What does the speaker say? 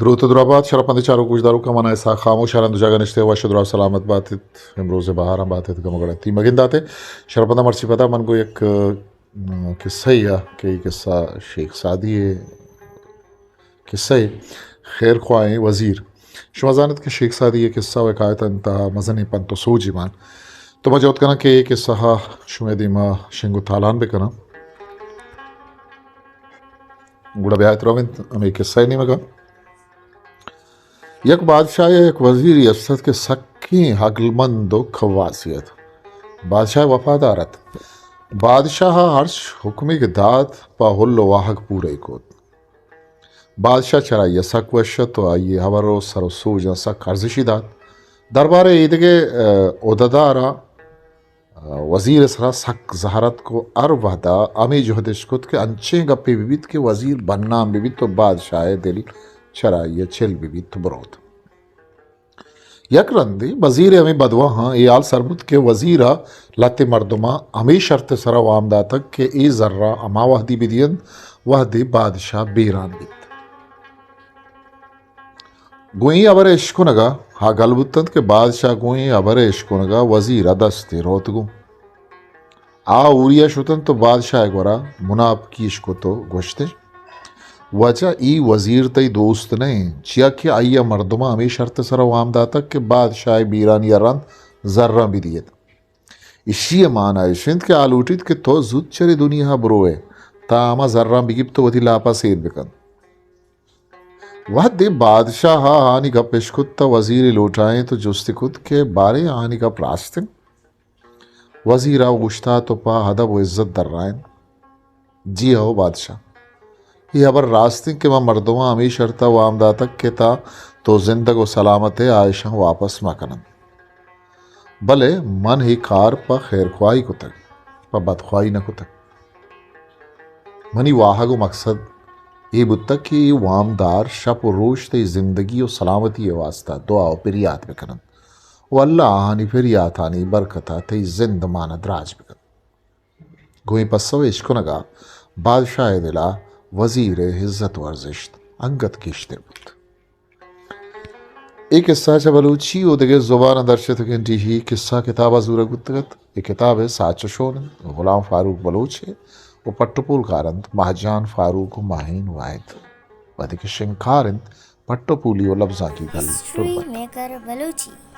درود و درآباد شرفمند چارو گوشدارو که من ایسا خاموش هرند جا گنشته و شد را سلامت باتید امروز بهارم باتید که مگر تی مگین داته شرفمند مرسی پدا من گو یک قصه یا که این قصه شیخ سعدی قصه خیر خواهی وزیر شما زانید که شیخ سعدی یک قصه و حکایت انتها مزنی پن تو سوجی من تو ما جوت کنم که یک قصه ها شما دیما شنگو تالان بکنم گوڑا بیایت رو من یک قصه نہیں مگا یک بادشاہ ایک وزیر افسد کے سکی عقلمند و خواصیت بادشاہ وفادارت بادشاہ ہرش حکمی کے داد پا حل و واحق پورے کو بادشاہ چرائیے سک وشت و آئیے ہورو سر و سوجا سک ارزشی داد دربار عید کے عددارا وزیر سرا سک زہرت کو وحدہ امی جہدش کت کے انچے گپی بیبیت کے وزیر بننا بیبیت تو بادشاہ دل چرائیے چل بیبیت تو برود یک رندی وزیر ہمیں بدوا ہاں ای آل سربت کے وزیرہ لات مردمہ ہمیں شرط سرا وامدہ تک کہ ای ذرہ اما وحدی بدین وحدی بادشاہ بیران بیت گوئیں ابر عشقنگا ہا گلبتند کہ بادشاہ گوئیں ابر عشقنگا وزیرہ دستی روت گو آ اوریا شتن تو بادشاہ گورا مناب کیش کو تو گوشتے وجہ ای وزیر تی دوست نہیں چیا کہ آئیا مردمہ ہمیں شرط سر وامدہ تک کہ بادشاہ بیرانی رند ذرہ بھی دیت اسی معنی شند کہ آلوٹیت کہ تو زود چری دنیا بروے تا آما ذرہ بگیب تو ودی لاپا سیر بکن وحد دے بادشاہ آنی کا پشکت تا وزیر لوٹائیں تو جستی کت کے بارے آنی کا پراستن وزیرہ گشتا تو پا حدب و عزت در رائن جی ہو بادشاہ یہ ابر راستن کہ میں مردمہ ہمیں شرطہ وامدہ تک کے تا تو زندگ و سلامت عائشہ واپس مکنن بلے من ہی کار پا خیر خواہی کو تک پا بدخواہی نہ کو تک منی واحق و مقصد یہ بتک کہ وامدار شپ و روش تی زندگی و سلامتی واسطہ دعا و پریات بکنن و اللہ آہانی پریات آنی برکتا تی زند مانا دراج بکن گوئی پسو عشقنگا بادشاہ دلا وزیر عزت ورزشت انگت کشتے بود ایک قصہ چا بلوچی او دگے زبان درشت کنٹی ہی قصہ کتابہ زورا گتگت ایک کتاب ہے ساچ شونن غلام فاروق بلوچ ہے وہ پٹپول کارند مہجان فاروق ماہین واحد ودی کے شنکارند پٹپولی و لفظاں کی گل ہسٹری میکر بلوچی